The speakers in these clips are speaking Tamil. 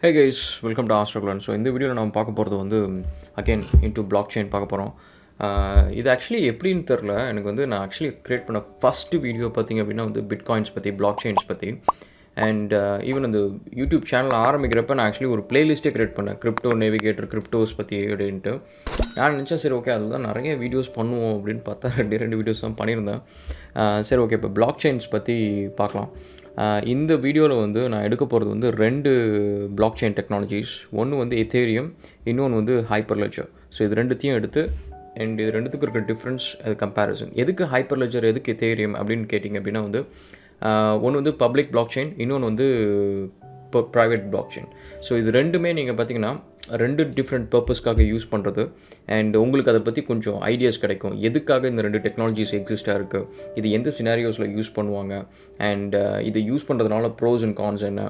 Hey guys, welcome to Raghulan. So இந்த வீடியோவில் நம்ம பார்க்க போகிறது வந்து அகெயின் இன்டூ பிளாக் செயின் பார்க்க போகிறோம். இது ஆக்சுவலி எப்படின்னு தெரில. எனக்கு வந்து நான் ஆக்சுவலி க்ரியேட் பண்ண ஃபஸ்ட்டு வீடியோ பார்த்திங்க அப்படின்னா வந்து பிட்காயின்ஸ் பற்றி, பிளாக் செயின்ஸ் பற்றி. அண்ட் ஈவன் அந்த யூடியூப் சேனல் ஆரம்பிக்கிறப்ப நான் ஆக்சுவலி ஒரு பிளேலிஸ்ட்டே க்ரியேட் பண்ணேன், கிரிப்டோ நேவிகேட்டர், கிரிப்டோஸ் பற்றி அப்படின்ட்டு. நான் நினச்சேன் சரி ஓகே அதில் தான் நிறைய வீடியோஸ் பண்ணுவோம் அப்படின்னு பார்த்தா ரெண்டு வீடியோஸ் தான் பண்ணியிருந்தேன். சரி ஓகே இப்போ பிளாக் செயின்ஸ் பற்றி பார்க்கலாம். இந்த வீடியோவில் வந்து நான் எடுக்க போகிறது வந்து 2 பிளாக் செயின் டெக்னாலஜிஸ். ஒன்று வந்து எத்தேரியம், இன்னொன்று வந்து HyperLedger. ஸோ இது ரெண்டுத்தையும் எடுத்து அண்ட் இது ரெண்டுத்துக்கும் இருக்கிற டிஃப்ரென்ஸ், அது கம்பேரிசன். எதுக்கு HyperLedger, எதுக்கு எத்தேரியம் அப்படின்னு கேட்டிங்க அப்படின்னா வந்து ஒன்று வந்து பப்ளிக் பிளாக் செயின், இன்னொன்று வந்து ப்ரைவேட் பிளாக் செயின். ஸோ இது ரெண்டுமே நீங்கள் பார்த்தீங்கன்னா 2 டிஃப்ரெண்ட் பர்பஸ்க்காக யூஸ் பண்ணுறது. அண்ட் உங்களுக்கு அதை பற்றி கொஞ்சம் ஐடியாஸ் கிடைக்கும், எதுக்காக இந்த 2 டெக்னாலஜிஸ் எக்ஸிஸ்டாக இருக்குது, இது எந்த சினாரியோஸில் யூஸ் பண்ணுவாங்க, அண்ட் இது யூஸ் பண்ணுறதுனால ப்ரோஸ் அண்ட் கான்ஸ் என்ன,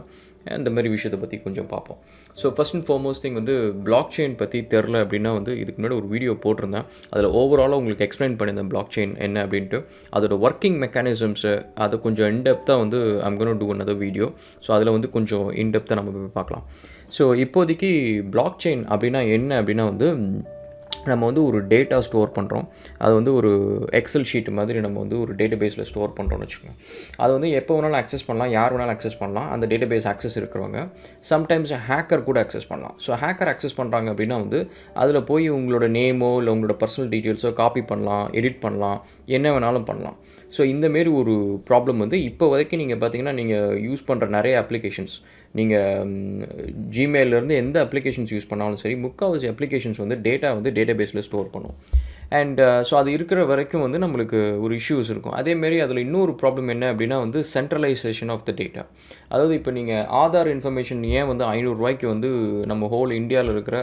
அந்த மாதிரி விஷயத்தை பற்றி கொஞ்சம் பார்ப்போம். So first and foremost thing வந்து பிளாக் செயின் பற்றி தெரில அப்படின்னா வந்து இதுக்கு முன்னாடி ஒரு வீடியோ போட்டிருந்தேன். அதில் ஓவராலாக உங்களுக்கு எக்ஸ்பிளைன் பண்ணியிருந்தேன் பிளாக் செயின் என்ன அப்படின்ட்டு, அதோட ஒர்க்கிங் மெக்கானிசம்ஸு, அதை கொஞ்சம் இன்டெப்த்தாக வந்து I'm gonna do another video. So அதில் வந்து கொஞ்சம் இன்டெப்த்தாக நம்ம போய் பார்க்கலாம். ஸோ இப்போதைக்கு பிளாக் செயின் அப்படின்னா என்ன அப்படின்னா வந்து நம்ம வந்து ஒரு டேட்டா ஸ்டோர் பண்ணுறோம். அது வந்து ஒரு எக்ஸல் ஷீட் மாதிரி நம்ம வந்து ஒரு டேட்டா பேஸில் ஸ்டோர் பண்ணுறோம்னு வச்சுக்கோங்க. அது வந்து எப்போ வேணாலும் அக்சஸ் பண்ணலாம், யார் வேணாலும் அக்சஸ் பண்ணலாம். அந்த டேட்டா பேஸ் அக்சஸ் இருக்கிறவங்க சம்டைம்ஸ் ஹேக்கர் கூட அக்சஸ் பண்ணலாம். ஸோ ஹேக்கர் அக்சஸ் பண்ணுறாங்க அப்படின்னா வந்து அதில் போய் உங்களோட நேமோ இல்லை உங்களோட பர்சனல் டீட்டெயில்ஸோ காப்பி பண்ணலாம், எடிட் பண்ணலாம், என்ன வேணாலும் பண்ணலாம். ஸோ இந்தமாரி ஒரு ப்ராப்ளம் வந்து இப்போ வரைக்கும் நீங்கள் பார்த்தீங்கன்னா நீங்கள் யூஸ் பண்ணுற நிறைய அப்ளிகேஷன்ஸ், நீங்கள் ஜிமெயிலேருந்து எந்த அப்ளிகேஷன்ஸ் யூஸ் பண்ணாலும் சரி, முக்கால்வாசி அப்ளிகேஷன்ஸ் வந்து டேட்டா வந்து டேட்டா பேஸில் ஸ்டோர் பண்ணும். அண்ட் ஸோ அது இருக்கிற வரைக்கும் வந்து நம்மளுக்கு ஒரு இஷ்யூஸ் இருக்கும். அதேமாரி அதில் இன்னொரு ப்ராப்ளம் என்ன அப்படின்னா வந்து சென்ட்ரலைசேஷன் ஆஃப் த டேட்டா. அதாவது இப்போ நீங்கள் ஆதார் இன்ஃபர்மேஷன் ஏன் வந்து 500 ரூபாய்க்கு வந்து நம்ம ஹோல் இந்தியாவில் இருக்கிற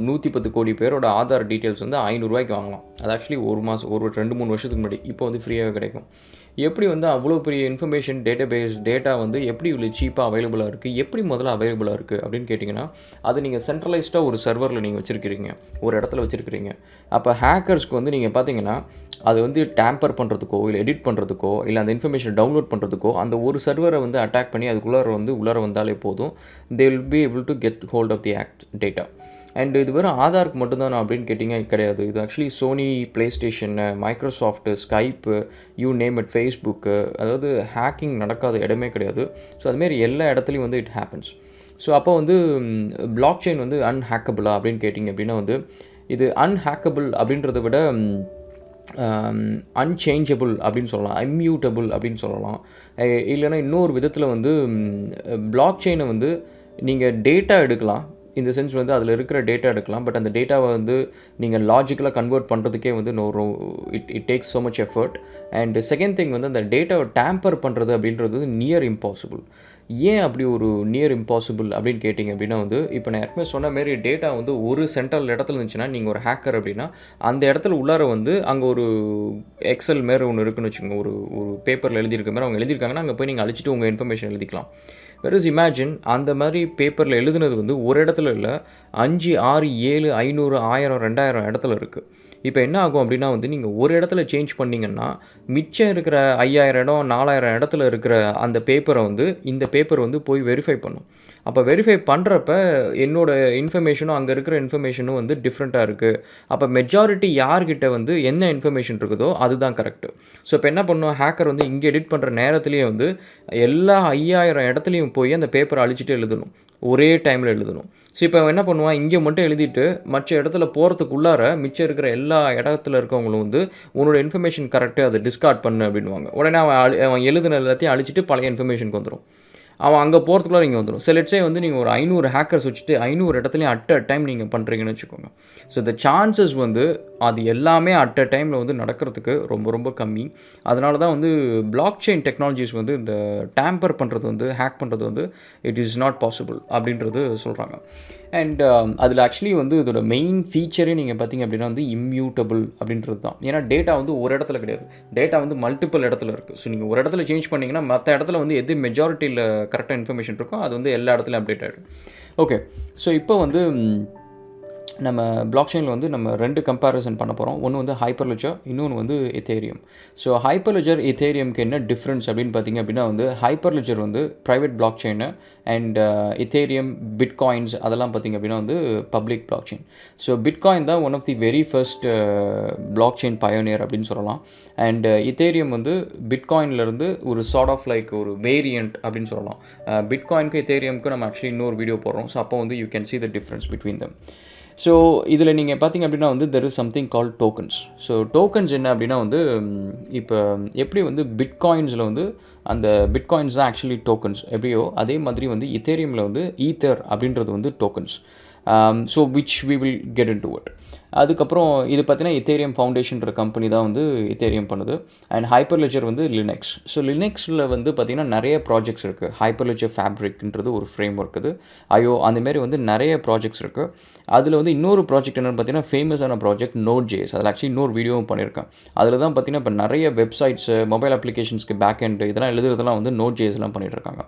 110 கோடி பேரோட ஆதார் டீட்டெயில்ஸ் வந்து 500 ரூபாய்க்கு வாங்கலாம். அது ஆக்சுவலி ஒரு 2-3 வருஷத்துக்கு முன்னாடி, இப்போ வந்து ஃப்ரீயாக கிடைக்கும். எப்படி வந்து அவ்வளோ பெரிய இன்ஃபர்மேஷன் டேட்டா வந்து எப்படி இவ்வளோ சீப்பாக அவைலபிளாக இருக்குது, எப்படி முதல்ல அவைலபிளாக இருக்குது அப்படின்னு கேட்டிங்கன்னா, அது நீங்கள் சென்ட்ரலைஸ்டாக ஒரு சர்வரில் நீங்கள் வச்சுருக்கிறீங்க, ஒரு இடத்துல வச்சுருக்கிறீங்க. அப்போ ஹேக்கர்ஸ்க்கு வந்து நீங்கள் பார்த்தீங்கன்னா அது வந்து டேம்பர் பண்ணுறதுக்கோ இல்லை எடிட் பண்ணுறதுக்கோ இல்லை அந்த இன்ஃபர்மேஷன் டவுன்லோட் பண்ணுறதுக்கோ அந்த ஒரு சர்வரை வந்து அட்டாக் பண்ணி அதுக்குள்ளார வந்தாலே போதும், they will be able to get hold of the data. And இது வெறும் ஆதாருக்கு மட்டும்தானா அப்படின்னு கேட்டிங்க, கிடையாது. இது actually Sony, PlayStation, Microsoft, Skype, you name it, Facebook, அதாவது ஹேக்கிங் நடக்காத இடமே கிடையாது. ஸோ அதுமாரி எல்லா இடத்துலையும் வந்து இட் ஹேப்பன்ஸ். ஸோ அப்போ வந்து பிளாக் செயின் வந்து அன்ஹேக்கபிளா அப்படின்னு கேட்டிங்க அப்படின்னா வந்து இது அன்ஹேக்கபிள் அப்படின்றத விட அன்சேஞ்சபிள் அப்படின்னு சொல்லலாம், இம்மியூட்டபிள் அப்படின்னு சொல்லலாம். இல்லைன்னா இன்னொரு விதத்தில் வந்து பிளாக் செயினை வந்து நீங்கள் டேட்டா எடுக்கலாம், இந்த சென்ஸ் வந்து அதில் இருக்கிற டேட்டா எடுக்கலாம். பட் அந்த டேட்டாவை வந்து நீங்கள் லாஜிக்கலாக கன்வெர்ட் பண்ணுறதுக்கே வந்து it takes so much effort. And second thing வந்து அந்த டேட்டாவை டேம்பர் பண்ணுறது அப்படின்றது நியர் இம்பாசிபிள். ஏன் அப்படி ஒரு நியர் இம்பாசிபிள் அப்படின்னு கேட்டிங்க அப்படின்னா வந்து இப்போ நான் ஏற்கனவே சொன்ன மாரி டேட்டா வந்து ஒரு சென்ட்ரல் இடத்துல இருந்துச்சுன்னா, நீங்கள் ஒரு ஹேக்கர் அப்படின்னா அந்த இடத்துல உள்ளார வந்து அங்கே ஒரு எக்ஸல் மாரி ஒன்று இருக்குன்னு வச்சுக்கோங்க, ஒரு பேப்பரில் எழுதியிருக்க மாதிரி அவங்க எழுதியிருக்காங்கன்னா அங்கே போய் நீங்கள் அழிச்சிட்டு உங்கள் இன்ஃபர்மேஷன் எழுதிக்கலாம். வெரஸ் இமேஜின் அந்த மாதிரி பேப்பரில் எழுதுனது வந்து ஒரு இடத்துல இல்லை, 5, 6, 7, 500, 1000, 2000 இடத்துல இருக்குது. இப்போ என்ன ஆகும் அப்படின்னா வந்து நீங்கள் ஒரு இடத்துல சேஞ்ச் பண்ணிங்கன்னா மிச்சம் இருக்கிற 5000 இடம், 4000 இடத்துல இருக்கிற அந்த பேப்பரை வந்து இந்த பேப்பர் வந்து போய் வெரிஃபை பண்ணும். அப்போ வெரிஃபை பண்ணுறப்ப என்னோடய இன்ஃபர்மேஷனும் அங்கே இருக்கிற இன்ஃபர்மேஷனும் வந்து டிஃப்ரெண்ட்டாக இருக்குது. அப்போ மெஜாரிட்டி யார்கிட்ட வந்து என்ன இன்ஃபர்மேஷன் இருக்குதோ அதுதான் கரெக்டு. ஸோ இப்போ என்ன பண்ணுவோம், ஹேக்கர் வந்து இங்கே எடிட் பண்ணுற நேரத்துலேயே வந்து எல்லா 5000 இடத்துலையும் போய் அந்த பேப்பரை அழிச்சிட்டு எழுதணும், ஒரே டைமில் எழுதணும். ஸோ இப்போ என்ன பண்ணுவான், இங்கே மட்டும் எழுதிட்டு மற்ற இடத்துல போகிறதுக்குள்ளார மிச்சம் இருக்கிற எல்லா இடத்துல இருக்கவங்களும் வந்து உன்னோட இன்ஃபர்மேஷன் கரெக்டு, அதை டிஸ்கார்ட் பண்ணு அப்படின்வாங்க. உடனே அவன் எழுதுன எல்லாத்தையும் அழிச்சிட்டு பழைய இன்ஃபர்மேஷனுக்கு வந்துடும். அவன் அங்கே போகிறதுக்குள்ள இங்கே வந்துடும். லெட்ஸ் சே வந்து நீங்கள் ஒரு 500 ஹேக்கர்ஸ் வச்சுட்டு 500 இடத்துலையும் அட் அ டைம் நீங்கள் பண்ணுறீங்கன்னு வச்சுக்கோங்க. ஸோ இந்த சான்சஸ் வந்து அது எல்லாமே அட் அ டைமில் வந்து நடக்கிறதுக்கு ரொம்ப ரொம்ப கம்மி. அதனால தான் வந்து பிளாக் செயின் டெக்னாலஜிஸ் வந்து இந்த டேம்பர் பண்ணுறது வந்து, ஹேக் பண்ணுறது வந்து இட் இஸ் நாட் பாசிபிள் அப்படின்றது சொல்கிறாங்க. அண்ட் அதில் ஆக்சுவலி வந்து இதோட மெயின் ஃபீச்சரே நீங்கள் பார்த்தீங்க அப்படின்னா வந்து இம்மியூட்டபிள் அப்படின்றது தான். ஏன்னா டேட்டா வந்து ஒரு இடத்துல கிடையாது, டேட்டா வந்து மல்டிபிள் இடத்துல இருக்குது. ஸோ நீங்கள் ஒரு இடத்துல சேஞ்ச் பண்ணிங்கன்னா மற்ற இடத்துல வந்து எது மெஜாரிட்டியில் கரெக்டாக இன்ஃபர்மேஷன் இருக்கோ அது வந்து எல்லா இடத்துலையும் அப்டேட் ஆகிடும். ஓகே, ஸோ இப்போ வந்து நம்ம பிளாக் செயினில் வந்து நம்ம 2 கம்பேரிசன் பண்ண போகிறோம். ஒன்று வந்து ஹைப்பர்லெட்ஜர், இன்னொன்று வந்து எத்தேரியம். ஸோ ஹைப்பர்லெட்ஜர் எத்தேரியம்க்கு என்ன டிஃப்ரென்ஸ் அப்படின்னு பார்த்தீங்க அப்படின்னா வந்து ஹைப்பர்லெட்ஜர் வந்து private blockchain and Ethereum bitcoins அதெல்லாம் பார்த்திங்க அப்படின்னா வந்து public blockchain. So bitcoin தான் one of the very first blockchain pioneer அப்படின்னு சொல்லலாம். அண்ட் எத்தேரியம் வந்து பிட்காயின்லேருந்து ஒரு சார்ட் ஆஃப் லைக் ஒரு வேரியண்ட் அப்படின்னு சொல்லலாம். பிட்காயினுக்கு எத்தேரியமுக்கு நம்ம ஆக்சுவலி இன்னொரு வீடியோ போடுறோம். ஸோ அப்போ வந்து you can see the difference between them. So இதில் நீங்கள் பார்த்திங்க அப்படின்னா வந்து there is something call tokens. So tokens என்ன அப்படின்னா வந்து இப்போ எப்படி வந்து பிட்காயின்ஸில் வந்து அந்த பிட்காயின்ஸ் தான் ஆக்சுவலி டோக்கன்ஸ் எப்படியோ அதே மாதிரி வந்து எத்தேரியமில் வந்து ஈத்தர் அப்படின்றது வந்து tokens. So which we will get into it. அதுக்கப்புறம் இது பார்த்தீங்கன்னா எத்தேரியம் ஃபவுண்டேஷன்ற கம்பெனி தான் வந்து எத்தேரியம் பண்ணுது. அண்ட் ஹைப்பர்லெட்ஜர் வந்து லினக்ஸ். ஸோ லினக்ஸில் வந்து பார்த்திங்கன்னா நிறைய ப்ராஜெக்ட்ஸ் இருக்குது. ஹைப்பர்லெட்ஜர் ஃபேப்ரிக்ன்றது ஒரு ஃப்ரேம் ஒர்க் இது. அந்தமாரி வந்து நிறைய ப்ராஜெக்ட்ஸ் இருக்குது. அதில் வந்து இன்னொரு ப்ராஜெக்ட் என்னென்னு பார்த்தீங்கன்னா ஃபேமஸான ப்ராஜெக்ட் Node.js. அதில் ஆக்சுவலி இன்னொரு வீடியோவும் பண்ணியிருக்கேன். அதில் தான் பார்த்தீங்கன்னா இப்போ நிறைய வெப்சைட்ஸு மொபைல் அப்ளிகேஷன்ஸ்க்கு பேக் எண்ட் இதெல்லாம் எழுதுறதெல்லாம் வந்து Node.jsலாம் பண்ணிகிட்ருக்காங்க.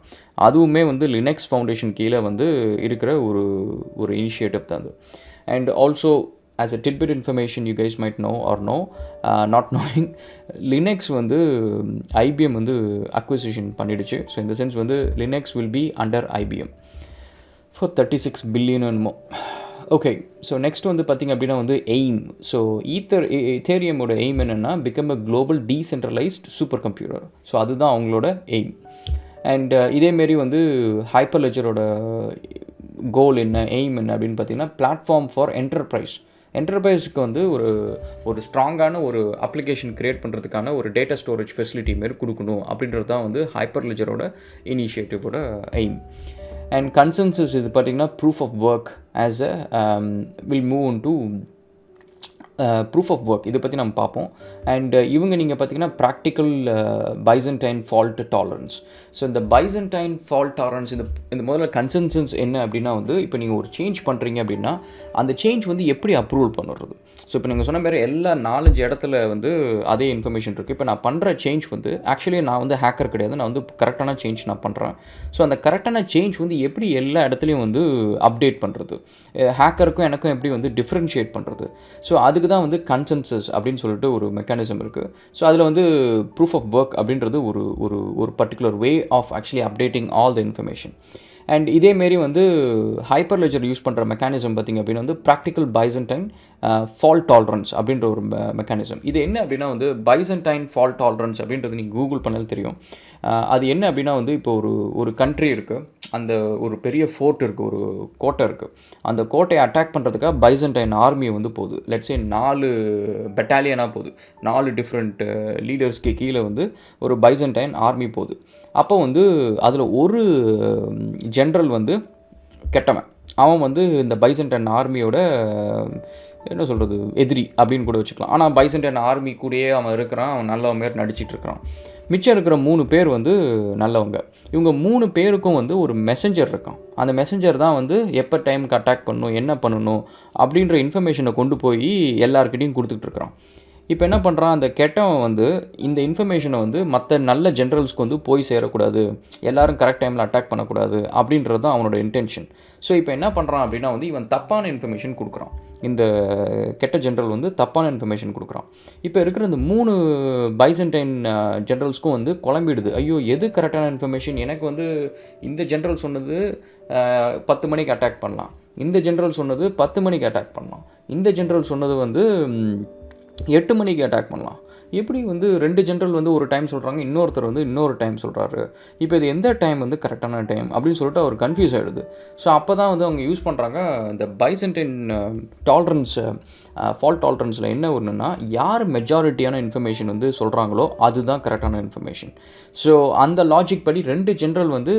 அதுவுமே வந்து லினக்ஸ் ஃபவுண்டேஷன் கீழே வந்து இருக்கிற ஒரு இனிஷியேட்டிவ் தான் அது. And also as a tidbit information you guys might know or know, not knowing, Linux வந்து IBM வந்து acquisition பண்ணிடுச்சு. ஸோ இந்த சென்ஸ் வந்து Linux will be under IBM for 36 billion and more. Okay, so next வந்து பார்த்திங்க அப்படின்னா வந்து எய்ம். ஸோ எத்தேரியமோட எய்ம் என்னென்னா become a global decentralised super computer. So அதுதான் அவங்களோட எய்ம். அண்ட் இதேமாரி வந்து ஹைப்பர்லெட்ஜரோட கோல் என்ன, எய்ம் என்ன அப்படின்னு பார்த்தீங்கன்னா பிளாட்ஃபார்ம் ஃபார் என்டர்பிரைஸ்க்கு வந்து ஒரு ஸ்ட்ராங்கான ஒரு அப்ளிகேஷன் க்ரியேட் பண்ணுறதுக்கான ஒரு டேட்டா ஸ்டோரேஜ் ஃபெசிலிட்டி மாரி கொடுக்கணும் அப்படின்றது தான் வந்து ஹைப்பர்லெட்ஜரோட இனிஷியேட்டிவோட எய்ம். அண்ட் கன்சென்சஸ் இது பார்த்திங்கன்னா proof of work as a will move into proof of work இதை பற்றி நம்ம பார்ப்போம். அண்ட் இவங்க நீங்கள் பார்த்தீங்கன்னா practical Byzantine fault tolerance. So இந்த பைசன்டைன் ஃபால்ட் டாலரன்ஸ் இந்த முதல்ல கன்சென்சஸ் என்ன அப்படின்னா வந்து இப்போ நீங்கள் ஒரு சேஞ்ச் பண்ணுறீங்க அப்படின்னா அந்த சேஞ்ச் வந்து எப்படி அப்ரூவல் பண்ணுறது. ஸோ இப்போ நீங்கள் சொன்ன மாதிரி எல்லா 4-5 இடத்துல வந்து அதே இன்ஃபர்மேஷன் இருக்குது. இப்போ நான் பண்ணுற சேஞ்ச் வந்து ஆக்சுவலி நான் வந்து ஹேக்கர் கிடையாது, நான் வந்து கரெக்டான சேஞ்ச் நான் பண்ணுறேன். ஸோ அந்த கரெக்டான சேஞ்ச் வந்து எப்படி எல்லா இடத்துலையும் வந்து அப்டேட் பண்ணுறது, ஹேக்கருக்கும் எனக்கும் எப்படி வந்து டிஃப்ரென்ஷியேட் பண்ணுறது. ஸோ அதுக்கு தான் வந்து கன்சென்சஸ் அப்படின்னு சொல்லிட்டு ஒரு மெக்கானிசம் இருக்குது. ஸோ அதில் வந்து ப்ரூஃப் ஆஃப் ஒர்க் அப்படின்றது ஒரு particular way of actually updating all the information. And இதேமாரி வந்து ஹைப்பர்லெட்ஜர் யூஸ் பண்ணுற மெக்கானிசம் பார்த்திங்க அப்படின்னா வந்து ப்ராக்டிக்கல் பைசன்டைன் ஃபால்ட் டாலரன்ஸ் அப்படின்ற ஒரு மெக்கானிசம். இது என்ன அப்படின்னா வந்து பைசன்டைன் ஃபால்ட் டாலரன்ஸ் அப்படின்றது நீங்கள் கூகுள் பண்ணாலும் தெரியும். அது என்ன அப்படின்னா வந்து இப்போ ஒரு கண்ட்ரி இருக்குது, அந்த ஒரு பெரிய ஃபோர்ட் இருக்குது, ஒரு கோட்டை இருக்குது. அந்த கோட்டையை அட்டாக் பண்ணுறதுக்காக பைசன்டைன் ஆர்மி வந்து போகுது. லெட்ஸே 4 பெட்டாலியனாக போகுது, 4 டிஃப்ரெண்ட் லீடர்ஸ்க்கு கீழே வந்து ஒரு பைசன்டைன் ஆர்மி போகுது. அப்போ வந்து அதில் ஒரு ஜென்ரல் வந்து கெட்டவன், அவன் வந்து இந்த பைசன்டைன் ஆர்மியோட என்ன சொல்கிறது எதிரி அப்படின்னு கூட வச்சுக்கலாம். ஆனால் பைசன்டைன் ஆர்மி கூடயே அவன் இருக்கிறான், அவன் நல்லவன் மாரி நடிச்சிட்டு இருக்கிறான். மிச்சம் இருக்கிற 3 பேர் வந்து நல்லவங்க. இவங்க 3 பேருக்கும் வந்து ஒரு மெசஞ்சர் இருக்கான். அந்த மெசஞ்சர் தான் வந்து எப்போ டைமுக்கு அட்டாக் பண்ணணும், என்ன பண்ணணும் அப்படின்ற இன்ஃபர்மேஷனை கொண்டு போய் எல்லாருக்கிட்டையும் கொடுத்துக்கிட்டு இருக்கிறான். இப்போ என்ன பண்ணுறான், அந்த கெட்டவன் வந்து இந்த இன்ஃபர்மேஷனை வந்து மற்ற நல்ல ஜென்ரல்ஸ்க்கு வந்து போய் சேரக்கூடாது, எல்லோரும் கரெக்ட் டைமில் அட்டாக் பண்ணக்கூடாது அப்படின்றது தான் அவனோட இன்டென்ஷன். ஸோ இப்போ என்ன பண்ணுறான் அப்படின்னா வந்து இவன் தப்பான இன்ஃபர்மேஷன் கொடுக்குறான். இந்த கெட்ட ஜென்ரல் வந்து தப்பான இன்ஃபர்மேஷன் கொடுக்குறான். இப்போ இருக்கிற இந்த 3 பைசன்டைன் ஜென்ரல்ஸ்க்கும் வந்து குழம்பிடுது. ஐயோ எது கரெக்டான இன்ஃபர்மேஷன், எனக்கு வந்து இந்த ஜென்ரல் சொன்னது 10 மணிக்கு அட்டாக் பண்ணலாம், இந்த ஜென்ரல் சொன்னது 10 மணிக்கு அட்டாக் பண்ணலாம், இந்த ஜென்ரல் சொன்னது வந்து 8 மணிக்கு அட்டாக் பண்ணலாம். எப்படி வந்து 2 ஜென்ரல் வந்து ஒரு டைம் சொல்கிறாங்க, இன்னொருத்தர் வந்து இன்னொரு டைம் சொல்கிறாரு. இப்போ இது எந்த டைம் வந்து கரெக்டான டைம் அப்படின்னு சொல்லிட்டு அவர் கன்ஃபியூஸ் ஆகிடுது. ஸோ அப்போ தான் வந்து அவங்க யூஸ் பண்ணுறாங்க இந்த பைசன்டைன் டாலரன்ஸ் ஃபால்ட் டாலரன்ஸில் என்ன ஒன்றுன்னா, யார் மெஜாரிட்டியான இன்ஃபர்மேஷன் வந்து சொல்கிறாங்களோ அதுதான் கரெக்டான இன்ஃபர்மேஷன். ஸோ அந்த லாஜிக் படி 2 ஜென்ரல் வந்து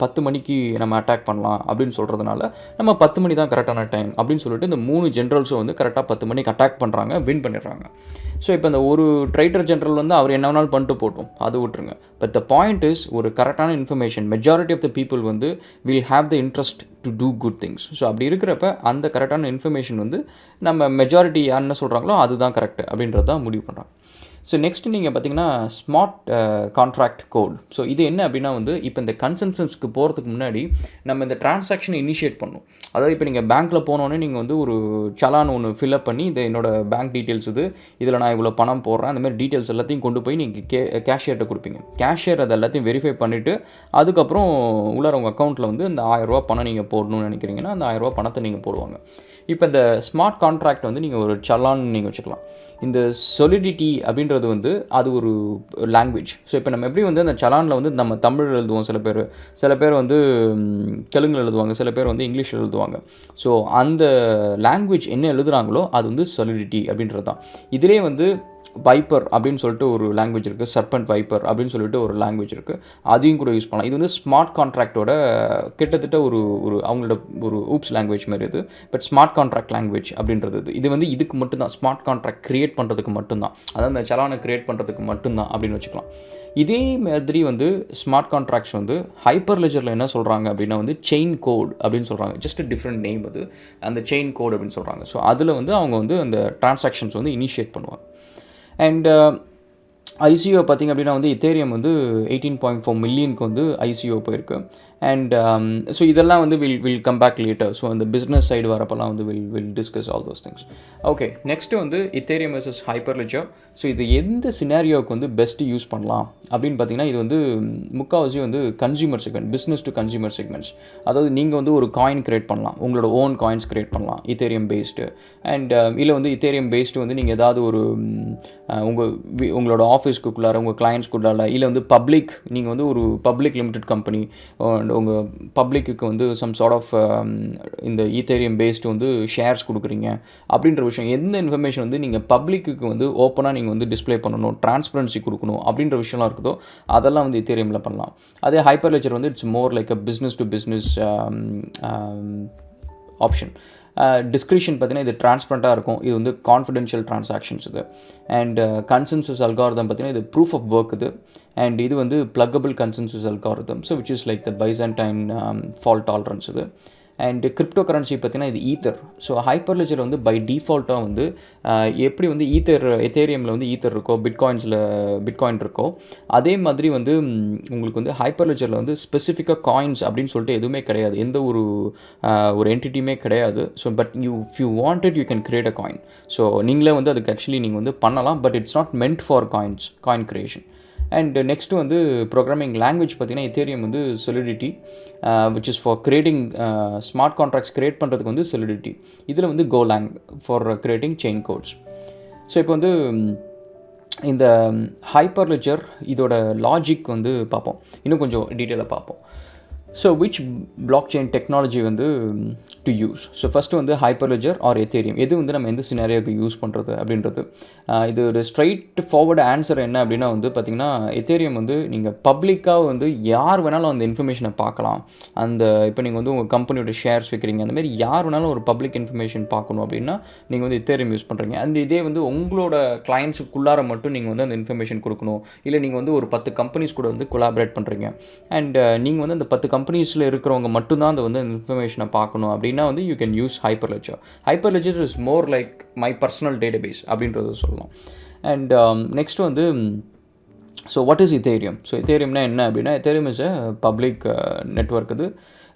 10 மணிக்கு நம்ம அட்டாக் பண்ணலாம் அப்படின்னு சொல்கிறதுனால நம்ம 10 மணி தான் கரெக்டான டைம் அப்படின்னு சொல்லிட்டு இந்த 3 ஜென்ரல்ஸும் வந்து கரெக்டாக 10 மணிக்கு அட்டாக் பண்ணுறாங்க, வின் பண்ணிடுறாங்க. ஸோ இப்போ இந்த ஒரு ட்ரைட்டர் ஜென்ரல் வந்து அவர் என்ன வேணாலும் பண்ணிட்டு போட்டோம், அது விட்டுருங்க. பட் த பாயிண்ட் இஸ் ஒரு கரெக்டான information, majority of the people வந்து will have the interest to do good things. So அப்படி இருக்கிறப்ப அந்த கரெக்டான இன்ஃபர்மேஷன் வந்து நம்ம மெஜாரிட்டி யாருன்னு சொல்கிறாங்களோ அதுதான் கரெக்ட் அப்படின்றது தான் முடிவு பண்ணுறாங்க. ஸோ நெக்ஸ்ட் நீங்கள் பார்த்தீங்கன்னா ஸ்மார்ட் கான்ட்ராக்ட் கோட். ஸோ இது என்ன அப்படின்னா வந்து இப்போ இந்த கன்சென்சஸ்க்கு போகிறதுக்கு முன்னாடி நம்ம இந்த டிரான்சாக்ஷனை இனிஷியேட் பண்ணணும். அதாவது இப்போ நீங்கள் பேங்க்கில் போனோன்னே நீங்கள் வந்து ஒரு சலான் ஒன்று ஃபில்அப் பண்ணி இந்த என்னோட பேங்க் டீட்டெயில்ஸ் இதில் நான் இவ்வளோ பணம் போடுறேன் அந்த மாதிரி டீட்டெயில்ஸ் எல்லாத்தையும் கொண்டு போய் நீங்கள் கேஷியர்கிட்ட கொடுப்பீங்க. கேஷியர் அதை எல்லாத்தையும் வெரிஃபை பண்ணிவிட்டு அதுக்கப்புறம் உள்ளார உங்கள் அக்கௌண்ட்டில் வந்து இந்த 1000 ரூபா பணம் நீங்கள் போடணும்னு நினைக்கிறீங்கன்னா அந்த 1000 ரூபா பணத்தை நீங்கள் போடுவாங்க. இப்போ இந்த ஸ்மார்ட் கான்ட்ராக்ட் வந்து நீங்கள் ஒரு சலான் நீங்கள் வச்சுக்கலாம். இந்த சொலிடிட்டி அப்படின்றது வந்து அது ஒரு லாங்குவேஜ். ஸோ இப்போ நம்ம எப்படி வந்து அந்த சலானில் வந்து நம்ம தமிழ் எழுதுவோம், சில பேர் வந்து தெலுங்கில் எழுதுவாங்க, சில பேர் வந்து இங்கிலீஷில் எழுதுவாங்க. ஸோ அந்த லாங்குவேஜ் என்ன எழுதுகிறாங்களோ அது வந்து சொலிடிட்டி அப்படின்றது தான். இதிலே வந்து வைப்பர் அப்படின்னு சொல்லிட்டு ஒரு லாங்குவேஜ் இருக்குது, சர்பண்ட் வைப்பர் அப்படின்னு சொல்லிட்டு ஒரு லாங்குவேஜ் இருக்குது, அதையும் கூட யூஸ் பண்ணலாம். இது வந்து ஸ்மார்ட் கான்ட்ராக்டோட கிட்டத்தட்ட ஒரு அவங்களோட ஒரு ஊப்ஸ் லாங்குவேஜ் மாதிரி இது. பட் ஸ்மார்ட் கான்ட்ராக்ட் லாங்குவேஜ் அப்படின்றது இது வந்து இதுக்கு மட்டும்தான், ஸ்மார்ட் கான்ட்ராக்ட் க்ரியேட் பண்ணுறதுக்கு மட்டும்தான், அதாவது அந்த சலானை க்ரியேட் பண்ணுறதுக்கு மட்டும்தான் அப்படின்னு வச்சுக்கலாம். இதே மாதிரி வந்து ஸ்மார்ட் கான்ட்ராக்ட்ஸ் வந்து HyperLedgerல என்ன சொல்கிறாங்க அப்படின்னா வந்து செயின் கோட் அப்படின்னு சொல்கிறாங்க. ஜஸ்ட் டிஃப்ரெண்ட் நேம் அது, அந்த செயின் கோட் அப்படின்னு சொல்கிறாங்க. ஸோ அதில் வந்து அவங்க வந்து அந்த டிரான்சாக்ஷன்ஸ் வந்து இனிஷியேட் பண்ணுவாங்க. அண்ட் ஐசிஓ பார்த்திங்க அப்படின்னா வந்து Ethereum வந்து 18.4 மில்லியனுக்கு வந்து ஐசிஓ போயிருக்கு. அண்ட் ஸோ இதெல்லாம் வந்து will come back later. So அந்த பிஸ்னஸ் சைடு வரப்பெல்லாம் வந்து will discuss all those things. Okay, next வந்து Ethereum vs HyperLedger. ஸோ இது எந்த சினாரியோவுக்கு வந்து பெஸ்ட்டு யூஸ் பண்ணலாம் அப்படின்னு பார்த்தீங்கன்னா இது வந்து முக்கால்வாசி வந்து consumer segment, business to consumer segments. அதாவது நீங்கள் வந்து ஒரு காயின் க்ரியேட் பண்ணலாம், உங்களோட ஓன் காயின்ஸ் க்ரியேட் பண்ணலாம் Ethereum பேஸ்டு. அண்ட் இல்லை வந்து Ethereum பேஸ்டு வந்து நீங்கள் ஏதாவது ஒரு உங்களோட ஆஃபீஸ்க்குள்ளார உங்கள் கிளைண்ட்ஸ்க்குள்ளார, இல்லை வந்து பப்ளிக், நீங்கள் வந்து ஒரு பப்ளிக் லிமிடெட் கம்பெனி உங்கள் பப்ளிக்கு வந்து சம் சார்ட் ஆஃப் இந்த Ethereum பேஸ்டு வந்து ஷேர்ஸ் கொடுக்குறீங்க அப்படின்ற விஷயம், எந்த இன்ஃபர்மேஷன் வந்து நீங்கள் பப்ளிக்கு வந்து ஓப்பனாக நீங்கள் வந்து டிஸ்பிளே பண்ணணும், டிரான்ஸ்பரன்சி கொடுக்கணும் அப்படின்ற விஷயம்லாம் இருக்குதோ அதெல்லாம் வந்து Ethereumல பண்ணலாம். அதே HyperLedger வந்து it's more like a business to business option. Description பார்த்தீங்கன்னா இது டிரான்ஸ்பரண்ட்டாக இருக்கும், இது வந்து கான்ஃபிடென்ஷியல் ட்ரான்சாக்ஷன்ஸ் இது. அண்ட் கன்சென்சஸ் அல்காரிதம் பார்த்தீங்கன்னா இது ப்ரூஃப் ஆஃப் ஒர்க் இது. அண்ட் இது வந்து pluggable consensus algorithm, so which is like the Byzantine fault tolerance இது. அண்ட் கிரிப்டோ கரன்சி பார்த்திங்கன்னா இது ஈத்தர். ஸோ HyperLedger வந்து பை டிஃபால்ட்டாக வந்து எப்படி வந்து எத்தேரியமில் வந்து ஈத்தர் இருக்கோ, பிட்காயின் இருக்கோ, அதே மாதிரி வந்து உங்களுக்கு வந்து HyperLedgerல வந்து ஸ்பெசிஃபிக்காக காயின்ஸ் அப்படின்னு சொல்லிட்டு எதுவுமே கிடையாது, எந்த ஒரு என்டிட்டியுமே கிடையாது. So but if you wanted you can create a coin. So நீங்களே வந்து அதுக்கு ஆக்சுவலி நீங்கள் வந்து பண்ணலாம், but it's not meant for coin creation. And next வந்து ப்ரோக்ராமிங் லாங்குவேஜ் பார்த்திங்கன்னா Ethereum வந்து Solidity, which is for creating smart contracts create பண்ணுறதுக்கு வந்து Solidity. இதில் வந்து Golang for creating chain codes. So இப்போ வந்து இந்த HyperLedger இதோட லாஜிக் வந்து பார்ப்போம், இன்னும் கொஞ்சம் டீட்டெயிலாக பார்ப்போம். So which block chain technology வந்து டு யூஸ். ஸோ ஃபஸ்ட்டு வந்து HyperLedger ஆர் Ethereum, எது வந்து நம்ம எந்த சினாரியோக்கு யூஸ் பண்ணுறது அப்படின்றது. இது ஒரு ஸ்ட்ரைட் ஃபார்வர்டு ஆன்சர் என்ன அப்படின்னா வந்து பார்த்திங்கன்னா Ethereum வந்து நீங்கள் பப்ளிக்காக வந்து யார் வேணாலும் அந்த இன்ஃபர்மேஷனை பார்க்கலாம். அந்த இப்போ நீங்கள் வந்து உங்கள் கம்பெனியோட ஷேர்ஸ் வைக்கிறீங்க, அந்தமாதிரி யார் வேணாலும் ஒரு பப்ளிக் இன்ஃபர்மேஷன் பார்க்கணும் அப்படின்னா நீங்கள் வந்து Ethereum யூஸ் பண்ணுறீங்க. அண்ட் இதே வந்து உங்களோட கிளைண்ட்ஸுக்குள்ளார மட்டும் நீங்கள் வந்து அந்த இன்ஃபர்மேஷன் கொடுக்கணும், இல்லை நீங்கள் வந்து ஒரு 10 கம்பெனிஸ் கூட வந்து கொலாபரேட் பண்ணுறீங்க, அண்ட் நீங்கள் வந்து அந்த 10 கம்பெனிஸில் இருக்கிறவங்க மட்டும்தான் அந்த வந்து இன்ஃபர்மேஷனை பார்க்கணும் அப்படின்னா வந்து you can use HyperLedger. HyperLedger is more like my personal database அப்படின்றது சொல்லலாம். அண்ட் நெக்ஸ்ட் வந்து so what is Ethereum? So Ethereumனா என்ன அப்படின்னா Ethereum is a public network இது.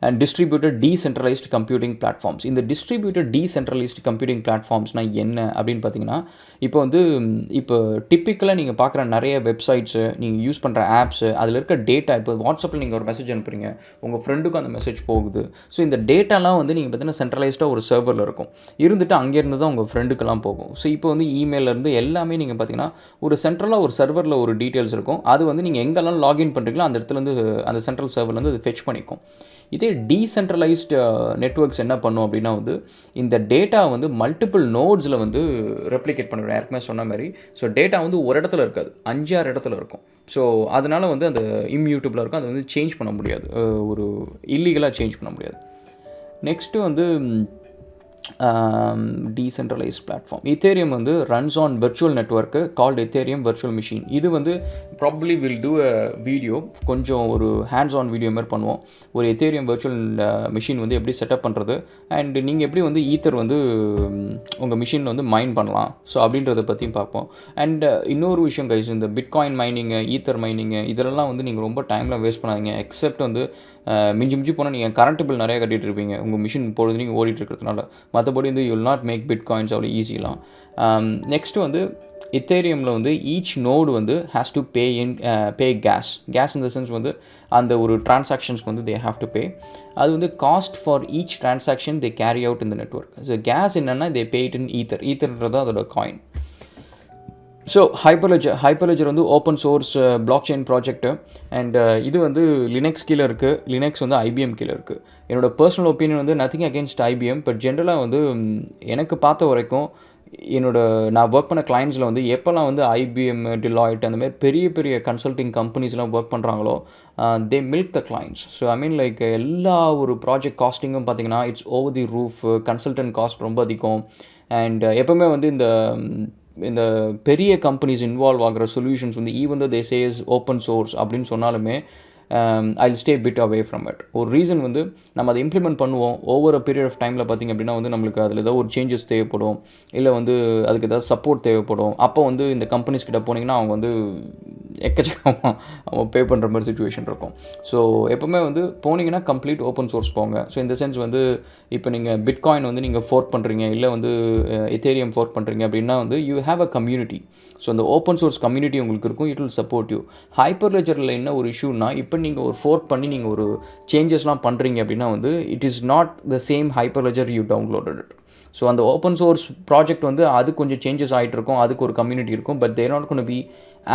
And distributed decentralised computing platforms. இந்த டிஸ்ட்ரிபியூட்டட் டீசென்ட்ரலைஸ்டு கம்ப்யூட்டிங் பிளாட்ஃபார்ம்ஸ்னால் என்ன அப்படின்னு பார்த்தீங்கன்னா இப்போ டிப்பிக்கலாக நீங்கள் பார்க்குற நிறைய வெப்சைட்ஸு, நீங்கள் யூஸ் பண்ணுற ஆப்ஸு, அதில் இருக்க டேட்டா, இப்போ வாட்ஸ்அப்பில் நீங்கள் ஒரு மெசேஜ் அனுப்புறீங்க, உங்கள் ஃப்ரெண்டுக்கும் அந்த மெசேஜ் போகுது. ஸோ இந்த டேட்டாலாம் வந்து நீங்கள் பார்த்தீங்கன்னா சென்ட்ரலைஸ்டாக ஒரு சர்வரில் இருக்கும், இருந்துட்டு அங்கேருந்து தான் உங்கள் ஃப்ரெண்டுக்கெல்லாம் போகும். ஸோ இப்போ வந்து இமெயிலேருந்து எல்லாமே நீங்கள் பார்த்தீங்கன்னா ஒரு சென்ட்ரலாக ஒரு சர்வரில் ஒரு டீட்டெயில்ஸ் இருக்கும், அது வந்து நீங்கள் எங்கெல்லாம் லாகின் பண்ணுறீங்களோ அந்த இடத்துலேருந்து அந்த சென்ட்ரல் சர்வர்லேருந்து அது ஃபெச் பண்ணிக்கும். இதே டீசென்ட்ரலைஸ்டு நெட்வொர்க்ஸ் என்ன பண்ணும் அப்படின்னா வந்து இந்த டேட்டா வந்து மல்டிபிள் நோட்ஸில் வந்து ரெப்ளிகேட் பண்ணிவிடும். யாருக்குமே சொன்ன மாதிரி ஸோ டேட்டா வந்து ஒரு இடத்துல இருக்காது, 5-6 இடத்துல இருக்கும். ஸோ அதனால் வந்து அந்த இம்யூட்டபிளாக இருக்கும், அதை வந்து சேஞ்ச் பண்ண முடியாது, ஒரு இல்லீகலாக சேஞ்ச் பண்ண முடியாது. நெக்ஸ்ட்டு வந்து டீசென்ட்ரலைஸ்ட் பிளாட்ஃபார்ம். Ethereum வந்து runs on virtual network called Ethereum virtual machine. இது வந்து probably will do a video, கொஞ்சம் ஒரு ஹேண்ட்ஸ் ஆன் வீடியோ மாதிரி பண்ணுவோம். ஒரு எத்தேரியம் வர்ச்சுவல் மிஷின் வந்து எப்படி செட்டப் பண்ணுறது, அண்ட் நீங்கள் எப்படி வந்து ஈத்தர் வந்து உங்கள் மிஷினில் வந்து மைன் பண்ணலாம், ஸோ அப்படின்றத பற்றியும் பார்ப்போம். அண்ட் இன்னொரு விஷயம் கைஸ், இந்த பிட்காயின் மைனிங்கு, ஈத்தர் மைனிங்கு இதெல்லாம் வந்து நீங்கள் ரொம்ப டைமில் வேஸ்ட் பண்ணாதீங்க. எக்ஸப்ட் வந்து மிஞ்சி போனால் நீங்கள் கரண்ட் பில் நிறையா கட்டிகிட்டு இருப்பீங்க உங்கள் மிஷின் பொழுது நீங்கள் ஓடிட்டு இருக்கிறதுனால. மற்றபடி வந்து you will not make bitcoins அவ்வளோ ஈஸிலாம். நெக்ஸ்ட்டு வந்து இத்தேரியமில் வந்து ஈச் நோடு வந்து has to pay gas in the sense வந்து அந்த ஒரு டிரான்சாக்ஷன்ஸ்க்கு வந்து தே ஹேவ் டு பே. அது வந்து cost for each transaction they carry out in the network. So gas என்னென்னா தே பே இட் இன் ஈத்தர்ன்றது அதோட காயின். ஸோ ஹைப்பர்லெஜர் வந்து open source block chain project, and இது வந்து லினக்ஸ் கீழே இருக்குது. லினக்ஸ் வந்து ஐபிஎம் கீழே இருக்குது. என்னோடய பர்சனல் ஒப்பீனியன் வந்து நத்திங் அகேன்ஸ்ட் ஐபிஎம், பட் ஜென்ரலாக வந்து எனக்கு பார்த்த வரைக்கும் நான் ஒர்க் பண்ண கிளைண்ட்ஸில் வந்து எப்போல்லாம் வந்து ஐபிஎம், டிலாய்ட் அந்த மாதிரி பெரிய பெரிய கன்சல்டிங் கம்பெனிஸ்லாம் ஒர்க் பண்ணுறாங்களோ they milk the clients. So I mean like எல்லா ஒரு ப்ராஜெக்ட் காஸ்டிங்கும் பார்த்தீங்கன்னா it's over the roof. Consultant cost ரொம்ப அதிகம். அண்ட் எப்போவுமே வந்து இந்த பெரிய கம்பெனிஸ் இன்வால்வ் ஆகிற சொல்யூஷன்ஸ் வந்து even though they say open source அப்படின்னு சொன்னாலுமே I'll stay bit away from it. ஒரு ரீசன் வந்து நம்ம அதை இம்ப்ளிமெண்ட் பண்ணுவோம் ஓவர் அ பீரியட் ஆஃப் டைமில் பார்த்திங்க அப்படின்னா வந்து நம்மளுக்கு அதில் ஏதாவது ஒரு சேஞ்சஸ் தேவைப்படும், இல்லை வந்து அதுக்கு ஏதாவது சப்போர்ட் தேவைப்படும். அப்போ வந்து இந்த கம்பெனிஸ் கிட்ட போனீங்கன்னா அவங்க வந்து எக்கச்சக்கமாக அவங்க பே பண்ணுற மாதிரி சுச்சுவேஷன் இருக்கும். ஸோ எப்போவுமே வந்து போனீங்கன்னா கம்ப்ளீட் ஓப்பன் சோர்ஸ் போங்க. ஸோ இந்த சென்ஸ் வந்து இப்போ நீங்கள் பிட்காயின் வந்து நீங்கள் ஃபோர்க் பண்ணுறீங்க, இல்லை வந்து எத்தேரியம் ஃபோர்க் பண்ணுறீங்க அப்படின்னா வந்து you have a community. So அந்த ஓப்பன் சோர்ஸ் கம்யூனிட்டி உங்களுக்கு இருக்கும், இட் வில் சப்போர்ட் யூ. ஹைப்பர்லெஜரில் என்ன ஒரு இஷ்யூனா, இப்போ நீங்கள் ஒரு ஃபோர்க் பண்ணி நீங்கள் ஒரு சேஞ்சஸ்லாம் பண்ணுறீங்க அப்படின்னா வந்து it is not the same Hyperledger you downloaded it. So அந்த ஓப்பன் சோர்ஸ் ப்ராஜெக்ட் வந்து அது கொஞ்சம் சேஞ்சஸ் ஆகிட்டு இருக்கும், அதுக்கு ஒரு கம்யூனிட்டி இருக்கும், but there not gonna be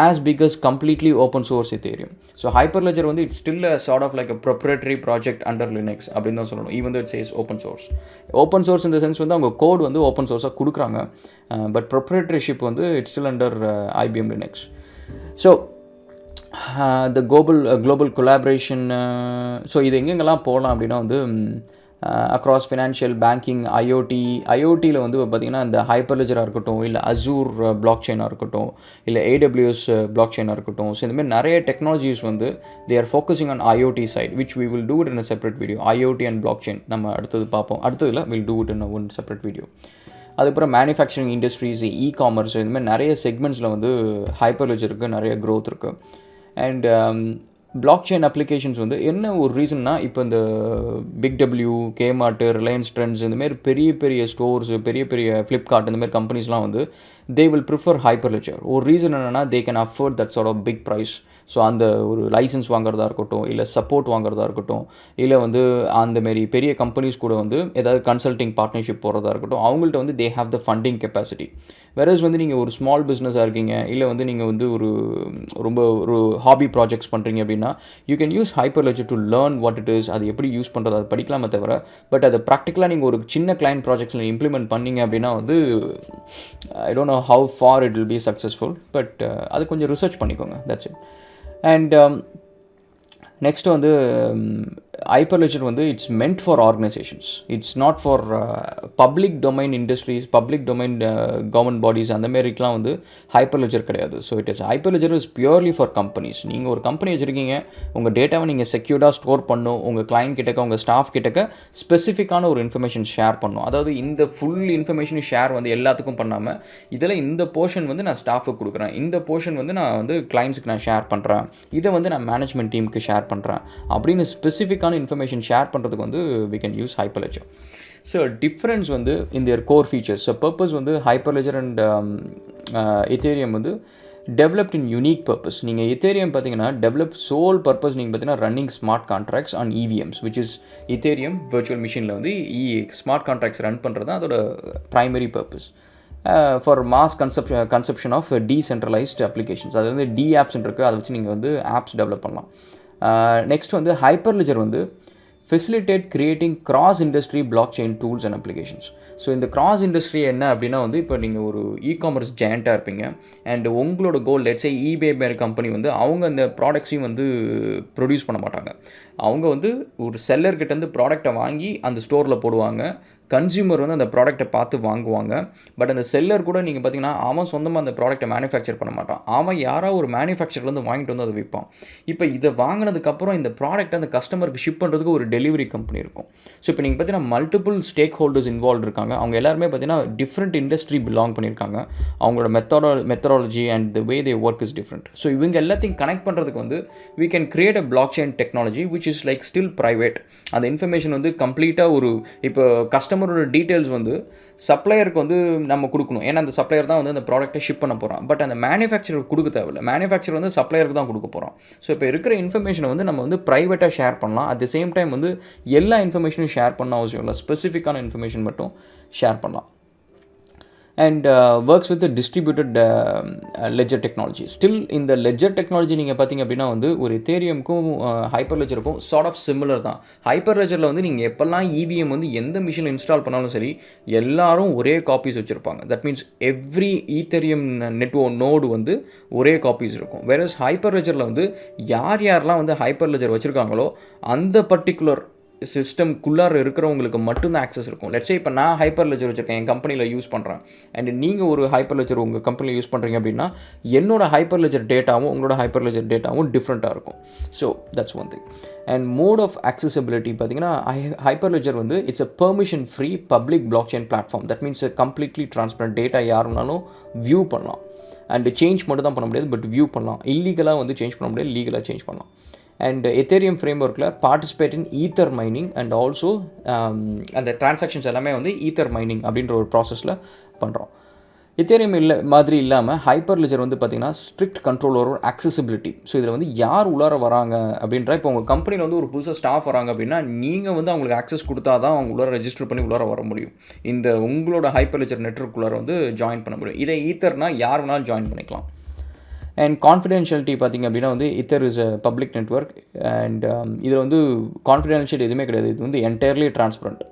as big as completely open source Ethereum. So HyperLedger வந்து it's still a sort of like a proprietary project under Linux அப்படின்னு தான் சொல்லணும், even though it says open source. Open source in the sense வந்து அவங்க கோட் வந்து ஓப்பன் சோர்ஸாக கொடுக்குறாங்க, பட் proprietorship வந்து it's still under IBM Linux. So the global collaboration, so இது எங்கெங்கெல்லாம் போகலாம் அப்படின்னா வந்து அக்ராஸ் ஃபினான்ஷியல், பேங்கிங், ஐஓடியில் வந்து பார்த்திங்கன்னா இந்த ஹைப்பர்லெஜராக இருக்கட்டும், இல்லை அசூர் பிளாக் செயினாக இருக்கட்டும், இல்லை AWS பிளாக் செயினாக இருக்கட்டும். ஸோ இந்தமாதிரி நிறைய டெக்னாலஜிஸ் வந்து they are focusing on IoT side, which we will do it in a separate video. IoT and blockchain நம்ம அடுத்தது பார்ப்போம். அடுத்ததில் will do it in one separate video. அதுக்கப்புறம் மேனுஃபேக்சரிங் இண்டஸ்ட்ரீஸ், காமர்ஸ், இந்தமாதிரி நிறைய செக்மெண்ட்ஸில் வந்து ஹைப்பர்லெஜருக்கு நிறைய க்ரோத் இருக்குது. அண்ட் பிளாக் செயின் அப்ளிகேஷன்ஸ் வந்து என்ன ஒரு ரீசன்னா, இப்போ இந்த பிக் டபிள்யூ, கேமார்ட்டு, ரிலையன்ஸ் ட்ரெண்ட்ஸ் இந்தமாரி பெரிய பெரிய ஸ்டோர்ஸ், பெரிய பெரிய ஃப்ளிப்கார்ட் இந்தமாரி கம்பெனிஸ்லாம் வந்து தே வில் ப்ரிஃபர் ஹைப்பர்லெஜர். ஒரு ரீசன் என்னென்னா they can afford that sort of big price. So அந்த ஒரு லைசன்ஸ் வாங்குறதா இருக்கட்டும், இல்லை சப்போர்ட் வாங்குறதா இருக்கட்டும், இல்லை வந்து அந்தமாரி பெரிய கம்பெனிஸ் கூட வந்து ஏதாவது கன்சல்டிங் பார்ட்னர்ஷிப் போகிறதா இருக்கட்டும், அவங்கள்ட்ட வந்து they have the funding capacity. Whereas வந்து நீங்கள் ஒரு ஸ்மால் பிஸ்னஸாக இருக்கீங்க, இல்லை வந்து நீங்கள் வந்து ரொம்ப ஒரு ஹாபி ப்ராஜெக்ட்ஸ் பண்ணுறீங்க அப்படின்னா you can use Hyperledger to learn what it is. அது எப்படி யூஸ் பண்ணுறது அது படிக்கலாமே தவிர, பட் அதை ப்ராக்டிக்கலாக நீங்கள் ஒரு சின்ன கிளைண்ட் ப்ராஜெக்ட்ஸில் இம்ப்ளிமெண்ட் பண்ணிங்க அப்படின்னா வந்து I don't know how for it will be successful, but அது கொஞ்சம் ரிசர்ச் பண்ணிக்கோங்க, தட்ஸ் இட். அண்ட் நெக்ஸ்ட் வந்து ஹைப்பர்லெஜர் வந்து it's meant for organisations, it's not for public domain industries, public domain government bodies அந்த மாரிக்கெலாம் வந்து ஹைப்பர்லெஜர் கிடையாது. So it is Hyperledger is purely for companies. நீங்கள் ஒரு கம்பெனி வச்சுருக்கீங்க, உங்கள் டேட்டாவை நீங்கள் செக்யூர்டாக ஸ்டோர் பண்ணணும், உங்கள் கிளைண்ட் கிட்டக்க உங்கள் ஸ்டாஃப் கிட்டக்க ஸ்பெசிஃபிக்கான ஒரு இன்ஃபர்மேஷன் ஷேர் பண்ணணும். அதாவது இந்த ஃபுல் இன்ஃபர்மேஷன் ஷேர் வந்து எல்லாத்துக்கும் பண்ணாமல் இதில் இந்த போர்ஷன் வந்து நான் ஸ்டாஃபுக்கு கொடுக்குறேன், இந்த போர்ஷன் வந்து நான் வந்து கிளைண்ட்ஸுக்கு நான் ஷேர் பண்ணுறேன், இதை வந்து நான் மேனேஜ்மெண்ட் டீமுக்கு ஷேர் பண்ணுறேன் அப்படின்னு ஸ்பெசிஃபிக்கான இன்ஃபர்மேஷன் ஷேர் பண்ணுறதுக்கு வந்து we can use HyperLedger. So difference வந்து in their core features. So purpose வந்து HyperLedger அண்ட் Ethereum வந்து டெவலப்ட் இன் யூனிக் பர்பஸ். நீங்கள் Ethereum பார்த்தீங்கன்னா டெவலப் சோல் பர்பஸ் நீங்கள் பார்த்தீங்கன்னா running smart contracts on EVMs, which is Ethereum virtual மிஷினில் வந்து ஸ்மார்ட் கான்ட்ராக்ட்ஸ் ரன் பண்ணுறது தான் அதோட primary purpose. For mass conception of decentralized applications. அது வந்து டி ஆப்ஸ்ன்னு இருக்குது, அதை வச்சு நீங்கள் வந்து ஆப்ஸ் டெவலப் பண்ணலாம். நெக்ஸ்ட் வந்து ஹைப்பர்லெஜர் வந்து facilitate creating cross industry block chain tools and applications. So இந்த கிராஸ் இண்டஸ்ட்ரி என்ன அப்படின்னா வந்து இப்போ நீங்கள் ஒரு காமர்ஸ் ஜெயண்ட்டாக இருப்பீங்க அண்ட் உங்களோட கோல் லெட்ஸ் சே eBay மாதிரி கம்பெனி வந்து அவங்க அந்த ப்ராடக்ட்ஸையும் வந்து ப்ரொடியூஸ் பண்ண மாட்டாங்க. அவங்க வந்து ஒரு செல்லர்கிட்டேருந்து ப்ராடக்டை வாங்கி அந்த ஸ்டோரில் போடுவாங்க, கன்சியூமர் வந்து அந்த ப்ராடக்ட்டை பார்த்து வாங்குவாங்க. பட் அந்த செல்லர் கூட நீங்கள் பார்த்தீங்கன்னா அவன் சொந்தமாக அந்த ப்ராடக்ட்டை மேனுஃபேக்சர் பண்ண மாட்டான். அவன் யாராவது ஒரு மேனுஃபேக்சர்லேருந்து வாங்கிட்டு வந்து அதை விற்பான். இப்போ இதை வாங்கினதுக்கப்புறம் இந்த ப்ராடக்ட்டை அந்த கஸ்டமருக்கு ஷிப் பண்ணுறதுக்கு ஒரு டெலிவரி கம்பெனி இருக்கும். ஸோ இப்போ நீங்கள் பார்த்தீங்கன்னா மல்டிபிள் ஸ்டேக் ஹோல்டர்ஸ் இன்வால்வ் இருக்காங்க. அவங்க எல்லாருமே பார்த்தீங்கன்னா டிஃப்ரெண்ட் இண்டஸ்ட்ரி பிலாங் பண்ணியிருக்காங்க. அவங்களோட methodology and the way they work is different. So இவங்க எல்லாத்தையும் கனெக்ட் பண்ணுறதுக்கு வந்து we can create a blockchain technology which is like still private. அந்த இன்ஃபர்மேஷன் வந்து கம்ப்ளீட்டாக ஒரு இப்போ கஸ்டமரோட டீட்டெயில்ஸ் வந்து சப்ளையருக்கு வந்து நம்ம கொடுக்கணும். ஏன்னா அந்த சப்ளையர் தான் வந்து அந்த ப்ராடக்ட்டை ஷிப் பண்ண போகிறான். பட் அந்த மேனுஃபேக்சருக்கு கொடுக்க தேவையில்லை. மேனுஃபேக்சர் வந்து சப்ளையருக்கு தான் கொடுக்க போகிறோம். ஸோ இப்போ இருக்கிற இன்ஃபர்மேஷனை வந்து நம்ம வந்து ப்ரைவேட்டாக ஷேர் பண்ணலாம். அட் த சேம் டைம் வந்து எல்லா இன்ஃபர்மேஷனும் ஷேர் பண்ண அவசியம் இல்லை. ஸ்பெசிஃபிக்கான இன்ஃபர்மேஷன் மட்டும் ஷேர் பண்ணலாம். And works with distributed ledger technology. Still இந்த லெஜர் டெக்னாலஜி நீங்கள் பார்த்தீங்க அப்படின்னா வந்து ஒரு எத்தேரியமுக்கும் ஹைப்பர் லெஜருக்கும் சார்ட் ஆஃப் சிமிலர் தான். ஹைப்பர் லெஜரில் வந்து நீங்கள் எப்போல்லாம் இவிஎம் வந்து எந்த மிஷினில் இன்ஸ்டால் பண்ணாலும் சரி எல்லாரும் ஒரே காப்பீஸ் வச்சுருப்பாங்க. That means every Ethereum node வந்து ஒரே காப்பீஸ் இருக்கும். வேறஸ் ஹைப்பர் லெஜரில் வந்து யாரெல்லாம் வந்து ஹைப்பர் லெஜர் வச்சுருக்காங்களோ அந்த பர்டிகுலர் சிஸ்டம்குள்ளார இருக்கிறவங்களுக்கு மட்டும்தான் ஆக்சஸ் இருக்கும். லெட்ஸே இப்போ நான் ஹைப்பர் லெஜர் வச்சுருக்கேன், என் கம்பெனியில் யூஸ் பண்ணுறேன். அண்ட் நீங்கள் ஒரு ஹைப்பர் லெஜர் உங்கள் கம்பெனியில் யூஸ் பண்ணுறீங்க அப்படின்னா என்னோட ஹைப்பர் லெஜர் டேட்டாவும் உங்களோட ஹைப்பர் லெஜர் டேட்டாவும் டிஃப்ரெண்ட்டாக இருக்கும். So that's one thing. And mode of accessibility பார்த்தீங்கன்னா ஹைப்பர் லெஜர் வந்து it's a permission free public blockchain platform. That means completely transparent. Data யாருனாலும் வியூ பண்ணலாம். அண்ட் சேஞ்ச் மட்டும் தான் பண்ண முடியாது, பட் வியூ பண்ணலாம். இல்லீகலாக வந்து சேஞ்ச் பண்ண முடியாது, லீகலாக சேஞ்ச் பண்ணலாம். அண்ட் எத்தேரியம் ஃப்ரேம்ஒர்க்கில் participate in ether mining and also அந்த டிரான்சாக்ஷன்ஸ் எல்லாமே வந்து ஈத்தர் மைனிங் அப்படின்ற ஒரு ப்ராசஸில் பண்ணுறோம். எத்தேரியம் மாதிரி இல்லாமல் ஹைப்பர் லெஜர் வந்து பார்த்திங்கன்னா strict control over accessibility. So இதில் வந்து யார் உள்ளார வராங்க அப்படின்ற இப்போ உங்கள் கம்பெனியில் வந்து ஒரு புதுசாக ஸ்டாஃப் வராங்க அப்படின்னா நீங்கள் வந்து அவங்களுக்கு ஆக்சஸ் கொடுத்தா தான் அவங்க உள்ளார ரெஜிஸ்டர் பண்ணி உள்ளார வர முடியும். இந்த உங்களோட ஹைப்பர் லெஜர் நெட்வொர்க் உள்ளார வந்து ஜாயின் பண்ண முடியும். இதை ஈத்தர்னால் யார் வேணாலும் ஜாயின் பண்ணிக்கலாம். அண்ட் கான்ஃபிடென்ஷியாலிட்டி பார்த்திங்க அப்படின்னா வந்து ether is a public network. And இதில் வந்து கான்ஃபிடென்ஷியல் எதுவுமே கிடையாது. இது வந்து என்டையர்லி டிரான்ஸ்பரண்ட்.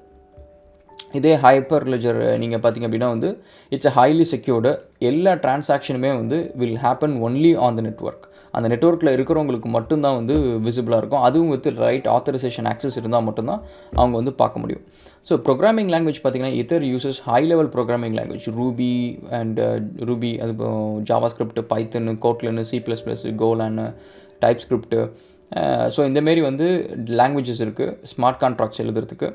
இதே ஹைப்பர் லெஜர் நீங்கள் பார்த்திங்க அப்படின்னா வந்து இட்ஸ் அ ஹைலி செக்யூர்டு. எல்லா டிரான்சாக்ஷனுமே வந்து will happen only on the network. அந்த நெட்வொர்க்கில் இருக்கிறவங்களுக்கு மட்டும்தான் வந்து விசிபிளாக இருக்கும். அதுவும் வித் ரைட் ஆத்தரைசேஷன் ஆக்சஸ் இருந்தால் மட்டும்தான் அவங்க வந்து பார்க்க முடியும். ஸோ ப்ரோக்ராமிங் லாங்குவேஜ் பார்த்திங்கன்னா ether uses high level programming language Ruby and Ruby, அது JavaScript, Python, Kotlin, C++, Golang, TypeScript. So இந்தமாரி வந்து லாங்குவேஜஸ் இருக்குது ஸ்மார்ட் கான்ட்ராக்ட்ஸ் எழுதுறதுக்கு.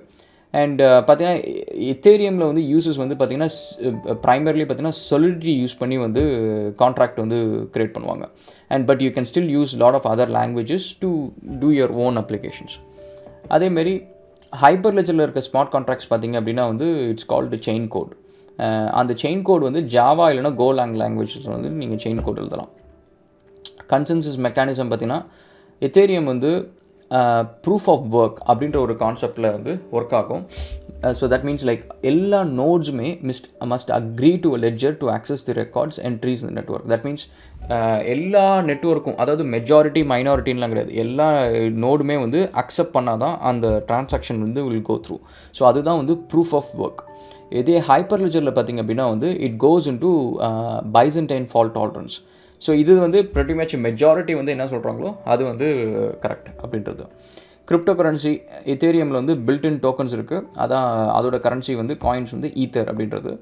அண்ட் பார்த்திங்கன்னா எத்தேரியமில் வந்து யூசஸ் வந்து பார்த்திங்கன்னா ப்ரைமர்லி பார்த்திங்கன்னா சொலிடிட்டி யூஸ் பண்ணி வந்து கான்ட்ராக்ட் வந்து க்ரியேட் பண்ணுவாங்க. And but you can still use lot of other languages to do your own applications. அதேமாரி ஹைப்பர் லெஜரில் இருக்க ஸ்மார்ட் கான்ட்ராக்ட்ஸ் பார்த்திங்க அப்படின்னா வந்து இட்ஸ் கால்டு செயின் கோட். அந்த செயின் கோட் வந்து ஜாவா இல்லைனா கோலாங் லாங்குவேஜஸ் வந்து நீங்கள் செயின் கோட் எழுதலாம். கன்சென்சஸ் மெக்கானிசம் பார்த்திங்கன்னா எத்தேரியம் வந்து ப்ரூஃப் ஆஃப் ஒர்க் அப்படின்ற ஒரு கான்செப்டில் வந்து ஒர்க் ஆகும். ஸோ தட் மீன்ஸ் லைக் எல்லா நோட்ஸுமே must agree to a ledger to access the records entries in network. That means எல்லா நெட்வொர்க்கும், அதாவது மெஜாரிட்டி மைனாரிட்டின்லாம் கிடையாது, எல்லா நோடுமே வந்து அக்செப்ட் பண்ணால் தான் அந்த டிரான்சாக்ஷன் வந்து வில் கோ த்ரூ. ஸோ அதுதான் வந்து ப்ரூஃப் ஆஃப் ஒர்க். இதே ஹைப்பர் லெஜரில் பார்த்திங்க அப்படின்னா வந்து it goes in to Byzantine fault tolerance. So இது வந்து ப்ரெட்டி மச் மெஜாரிட்டி வந்து என்ன சொல்கிறாங்களோ அது வந்து கரெக்ட் அப்படின்றது. கிரிப்டோ கரன்சி எத்தேரியமில் வந்து பில்ட்இன் டோக்கன்ஸ் இருக்குது. அதான் அதோட கரன்சி வந்து காயின்ஸ் வந்து ஈத்தர் அப்படின்றது.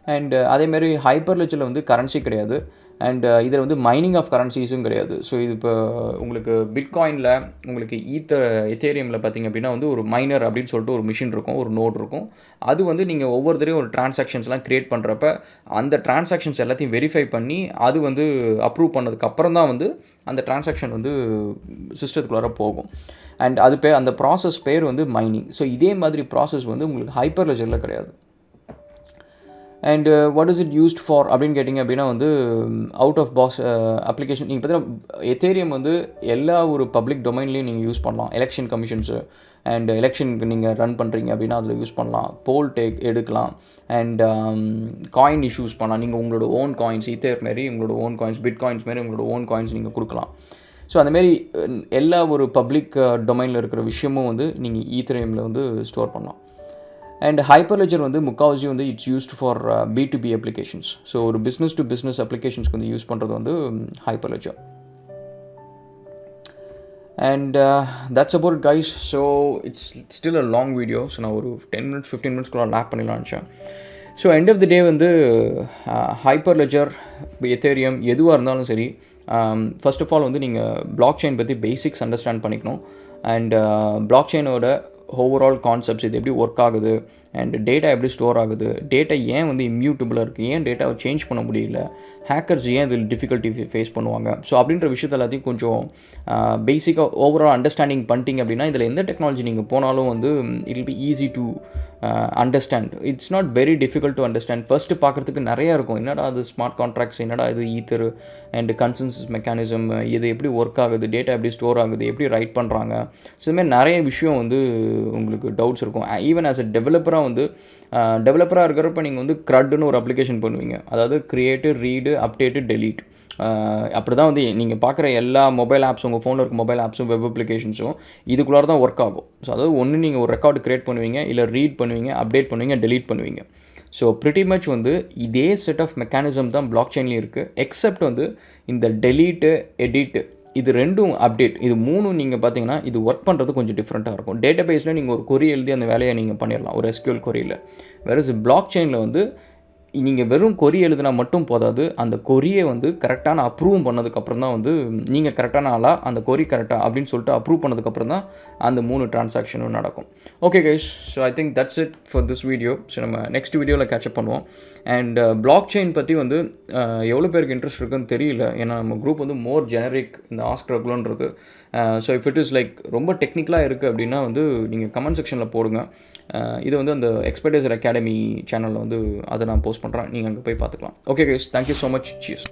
அண்ட் அதேமாரி ஹைப்பர் லெஜரில் வந்து கரன்சி கிடையாது. அண்ட் இதில் வந்து மைனிங் ஆஃப் கரன்சிஸும் கிடையாது. ஸோ இது இப்போ உங்களுக்கு பிட்காயினில் உங்களுக்கு எத்தேரியமில் பார்த்திங்க அப்படின்னா வந்து ஒரு மைனர் அப்படின்னு சொல்லிட்டு ஒரு மிஷின் இருக்கும், ஒரு நோட் இருக்கும். அது வந்து நீங்கள் ஒவ்வொரு தடவையும் ஒரு டிரான்சாக்ஷன்ஸ்லாம் க்ரியேட் பண்ணுறப்ப அந்த டிரான்சாக்ஷன்ஸ் எல்லாத்தையும் வெரிஃபை பண்ணி அது வந்து அப்ரூவ் பண்ணதுக்கப்புறம் தான் வந்து அந்த டிரான்சாக்ஷன் வந்து சிஸ்டத்துக்குள்ளார போகும். அண்ட் அது பேர், அந்த ப்ராசஸ் பேர் வந்து மைனிங். ஸோ இதே மாதிரி ப்ராசஸ் வந்து உங்களுக்கு ஹைப்பர் லெஜரில் கிடையாது. And what is it used for அப்படின்னு கேட்டிங்க அப்படின்னா வந்து அவுட் ஆஃப் பாக்ஸ் அப்ளிகேஷன். நீங்கள் பார்த்தீங்கன்னா எத்தேரியம் வந்து எல்லா ஒரு பப்ளிக் டொமைன்லேயும் நீங்கள் யூஸ் பண்ணலாம். எலெக்ஷன் கமிஷன்ஸு அண்ட் எலெக்ஷனுக்கு நீங்கள் ரன் பண்ணுறீங்க அப்படின்னா அதில் யூஸ் பண்ணலாம். போல் எடுக்கலாம். அண்ட் காயின் இஷ்யூஸ் பண்ணலாம். நீங்கள் உங்களோட ஓன் காயின்ஸ், ஈத்தர் மாரி உங்களோட ஓன் காயின்ஸ், பிட் காயின்ஸ் மாரி உங்களோட ஓன் காயின்ஸ் நீங்கள் கொடுக்கலாம். ஸோ அந்தமாரி எல்லா ஒரு பப்ளிக் டொமைனில் இருக்கிற விஷயமும் வந்து நீங்கள் ஈத்தேரியமில் வந்து ஸ்டோர் பண்ணலாம். அண்ட் ஹைப்பர் லெஜர் வந்து முக்கால்வாசி வந்து it's used for B2B applications. So ஒரு பிஸ்னஸ் டு பிஸ்னஸ் அப்ளிகேஷன்ஸ்க்கு வந்து யூஸ் பண்ணுறது வந்து hyper ledger. And that's about it guys. So it's still a long video. So நான் ஒரு 10 minutes 15 minutesக்குள்ள லேப் பண்ணிடலான்னு நினச்சேன். ஸோ எண்ட் ஆஃப் தி டே வந்து HyperLedger, Ethereum எதுவாக இருந்தாலும் சரி, ஃபர்ஸ்ட் ஆஃப் ஆல் வந்து நீங்கள் பிளாக் செயின் பற்றி பேசிக்ஸ் அண்டர்ஸ்டாண்ட் பண்ணிக்கணும். அண்ட் பிளாக் செயினோட ஓவரால் கான்செப்ட்ஸ், இது எப்படி ஒர்க் ஆகுது, அண்ட் டேட்டா எப்படி ஸ்டோர் ஆகுது, டேட்டா ஏன் வந்து இம்யூட்டபிளாக இருக்குது, ஏன் டேட்டாவை சேஞ்ச் பண்ண முடியல, ஹேக்கர்ஸ் ஏன் இதில் டிஃபிகல்ட்டி ஃபேஸ் பண்ணுவாங்க. ஸோ அப்படின்ற விஷயத்தை எல்லாத்தையும் கொஞ்சம் பேசிக்காக ஓவரால் அண்டர்ஸ்டாண்டிங் பண்ணிட்டீங்க அப்படின்னா இதில் எந்த டெக்னாலஜி நீங்கள் போனாலும் வந்து it will be easy to understand. It's not very difficult to understand. First பார்க்குறதுக்கு நிறையா இருக்கும். என்னடா அது ஸ்மார்ட் கான்ட்ராக்ட்ஸ், என்னடா இது ஈத்தர் அண்ட் கன்சென்சஸ் மெக்கானிசம், இது எப்படி ஒர்க் ஆகுது, டேட்டா எப்படி ஸ்டோர் ஆகுது, எப்படி ரைட் பண்ணுறாங்க. ஸோ இதுமாதிரி நிறைய விஷயம் வந்து உங்களுக்கு டவுட்ஸ் இருக்கும். ஈவன் ஆஸ் அ டெவலப்பராக வந்து டெவலப்பராக இருக்கிறப்ப நீங்கள் வந்து க்ரட்னு ஒரு அப்ளிகேஷன் பண்ணுவீங்க. அதாவது கிரியேட்டு, ரீடு, அப்டேட்டு, டெலீட். அப்படி தான் வந்து நீங்கள் பார்க்குற எல்லா மொபைல் ஆப்ஸும், உங்கள் ஃபோனில் இருக்க மொபைல் ஆப்ஸும், வெப் அப்ளிகேஷன்ஸும் இதுக்குள்ளார தான் ஒர்க் ஆகும். ஸோ அதாவது ஒன்று நீங்கள் ஒரு ரெக்கார்டு க்ரியேட் பண்ணுவீங்க, இல்லை ரீட் பண்ணுவீங்க, அப்டேட் பண்ணுவீங்க, டெலீட் பண்ணுவீங்க. ஸோ ப்ரிட்டி மச் வந்து இதே செட் ஆஃப் மெக்கானிசம் தான் பிளாக் செயின்லேயும் இருக்குது. எக்ஸப்ட் வந்து இந்த டெலீட்டு, எடிட்டு, இது ரெண்டும் அப்டேட், இது மூணும் நீங்கள் பார்த்தீங்கன்னா இது ஒர்க் பண்ணுறது கொஞ்சம் டிஃப்ரெண்ட்டாக இருக்கும். டேட்டா பேஸில் நீங்கள் ஒரு கொரி எழுதி அந்த வேலையை நீங்கள் பண்ணிடலாம், ஒரு SQL கொரியில். வேறு பிளாக் செயினில் வந்து நீங்கள் வெறும் கொரி எழுதினா மட்டும் போதாது, அந்த கொரியை வந்து கரெக்டான அப்ரூவ் பண்ணதுக்கப்புறம் தான் வந்து நீங்கள் கரெக்டான ஆளாக அந்த கொரி கரெக்டாக அப்படின்னு சொல்லிட்டு அப்ரூவ் பண்ணதுக்கப்புறம் தான் அந்த 3 டிரான்சாக்ஷனும் நடக்கும். Okay guys, so I think that's it for this video. So நம்ம நெக்ஸ்ட் வீடியோவில் கேட்சப் பண்ணுவோம். அண்ட் பிளாக் செயின் பற்றி வந்து எவ்வளோ பேருக்கு இன்ட்ரெஸ்ட் இருக்குன்னு தெரியல. ஏன்னா நம்ம குரூப் வந்து மோர் ஜெனரிக், இந்த ஆஸ்க் ரகுலன்றது. So if it is like ரொம்ப டெக்னிக்கலாக இருக்குது அப்படின்னா வந்து நீங்கள் கமெண்ட் செக்ஷனில் போடுங்க. இது வந்து அந்த எக்ஸ்பர்டைசர் அகாடமி சேனலில் வந்து அதை நான் போஸ்ட் பண்ணுறேன், நீங்கள் அங்கே போய் பார்த்துக்கலாம். Okay guys, thank you so much. Cheers.